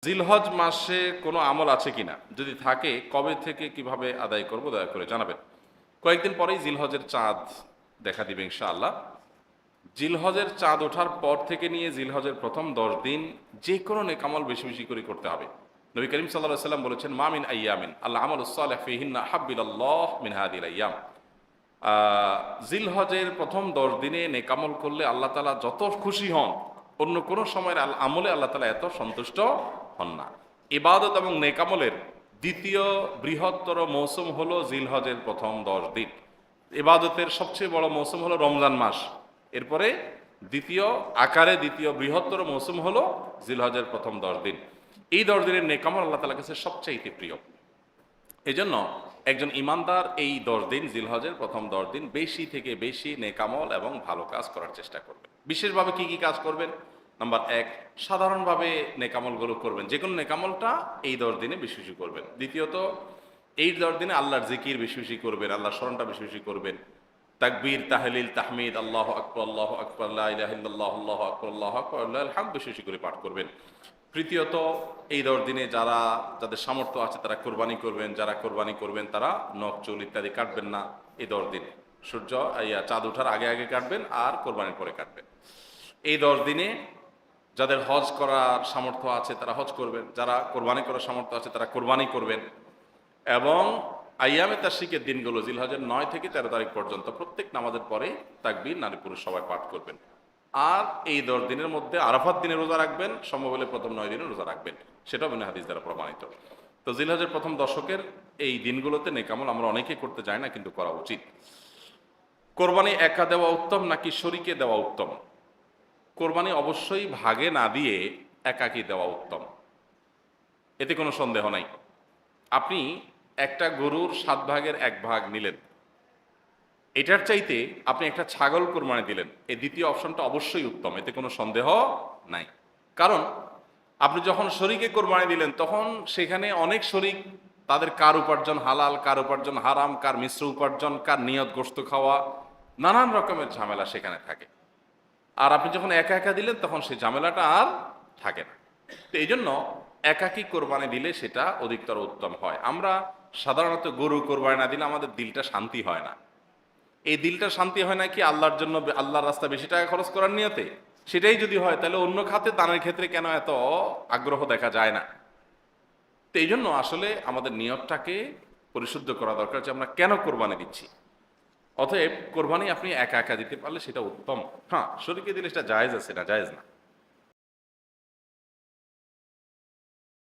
জিলহজ মাসে কোনো আমল আছে কিনা, যদি থাকে কবে থেকে কিভাবে আদায় করব দয়া করে জানাবেন। কয়েকদিন পরেই জিলহজের চাঁদ দেখা দিবে ইনশাআল্লাহ। জিলহজের চাঁদ ওঠার পর থেকে নিয়ে জিলহজের প্রথম 10 দিন যে কোনো নেকামল বেশি বেশি করে করতে হবে। নবী করিম সাল্লাল্লাহু আলাইহি সাল্লাম বলেছেন, মামিন আইয়ামিন আল্লাহ আমালুস সালিহ ফিহিন্না হাব্বিলাল্লাহ মিন হাদিল আইয়াম। জিলহজের প্রথম 10 দিনে নেকামল করলে আল্লাহ তাআলা যত খুশি হন, অন্য কোনো সময়ের আমলে আল্লাহ তাআলা এত সন্তুষ্ট হন না। ইবাদত এবং নেকামলের দ্বিতীয় বৃহত্তর মৌসুম হলো জিলহজের প্রথম 10 দিন। ইবাদতের সবচেয়ে বড় মৌসুম হলো রমজান মাস, এরপরে দ্বিতীয় বৃহত্তর মৌসুম হলো জিলহজের প্রথম 10 দিন। এই 10 দিনের নেকামল আল্লাহ তাআলার কাছে সবচাইতে প্রিয়। এই জন্য একজন ইমানদার এই 10 দিন, জিলহজের প্রথম 10 দিন বেশি থেকে বেশি নেকামল এবং ভালো কাজ করার চেষ্টা করবেন। বিশেষভাবে কি কি কাজ করবেন? নাম্বার 1, সাধারণভাবে নেকামলগুলো করবেন, যে কোনো নেকামলটা এই 10 দিনে বেশি বেশি করবেন। দ্বিতীয়ত, এই 10 দিনে আল্লাহর জিকির বেশি বেশি করবেন, আল্লাহর স্মরণটা বেশি বেশি করবেন। তাকবীর, তাহলিল, তাহমিদ, আল্লাহু আকবার, আল্লাহু আকবার, লা ইলাহা ইল্লাল্লাহ, আল্লাহু আকবার, আল্লাহু আকবার, লিল্লাহিল হামদ বেশি বেশি করে পাঠ করবেন। তৃতীয়ত, এই 10 দিনে যাদের সামর্থ্য আছে তারা কোরবানি করবেন। যারা কোরবানি করবেন তারা নখ চুল ইত্যাদি কাটবেন না এই 10 দিন। চাঁদ ওঠার আগে আগে কাটবেন আর কোরবানির পরে কাটবেন। এই 10 দিনে যাদের হজ করার সামর্থ্য আছে তারা হজ করবেন, যারা কোরবানি করার সামর্থ্য আছে তারা কোরবানি করবেন। এবং আইয়ামে তাশরিকের দিনগুলো জিলহজের 9 থেকে 13 তারিখ পর্যন্ত প্রত্যেক নামাজের পরে তাকবীর নারী পুরুষ সবাই পাঠ করবেন। আর এই 10 দিনের মধ্যে আরাফাত দিনে রোজা রাখবেন, সম্ভব হলে প্রথম 9 দিনে রোজা রাখবেন, সেটাও বিনা হাদিস দ্বারা প্রমাণিত। তো জিলহজের প্রথম দশকের এই দিনগুলোতে নেকামল আমরা অনেকেই করতে যাই না, কিন্তু করা উচিত। কোরবানি একা দেওয়া উত্তম নাকি শরীকে দেওয়া উত্তম? কোরবানি অবশ্যই ভাগে না দিয়ে একাকী দেওয়া উত্তম, এতে কোনো সন্দেহ নাই। আপনি একটা গরুর 7 ভাগের 1 ভাগ নিলেন, এটার চাইতে আপনি একটা ছাগল কোরবানি দিলেন, এই দ্বিতীয় অপশনটা অবশ্যই উত্তম, এতে কোনো সন্দেহ নাই। কারণ আপনি যখন শরীকে কোরবানি দিলেন তখন সেখানে অনেক শরীক, তাদের কার উপার্জন হালাল, কার উপার্জন হারাম, কার মিশ্র উপার্জন, কার নিয়ত গোশত খাওয়া, নানান রকমের ঝামেলা সেখানে থাকে। আর আপনি যখন একা একা দিলেন তখন সেই ঝামেলাটা আর থাকে না। তো এই জন্য একাকী কোরবানি দিলে সেটা অধিকতর উত্তম হয়। আমরা সাধারণত গরু কোরবানি না দিলে আমাদের দিলটা শান্তি হয় না। এই দিলটা শান্তি হয় না কি আল্লাহর জন্য, আল্লাহর রাস্তা বেশি টাকা খরচ করার নিয়তে? সেটাই যদি হয় তাহলে অন্য খাতে দানের ক্ষেত্রে কেন এত আগ্রহ দেখা যায় না? তো এই জন্য আসলে আমাদের নিয়তটাকে পরিশুদ্ধ করা দরকার যে আমরা কেন কোরবানি দিচ্ছি। অতএব কোরবানি আপনি একা একা দিতে পারলে সেটা উত্তম। হ্যাঁ, শরীকে দিলে সেটা জায়েজ আছে, না জায়েজ না।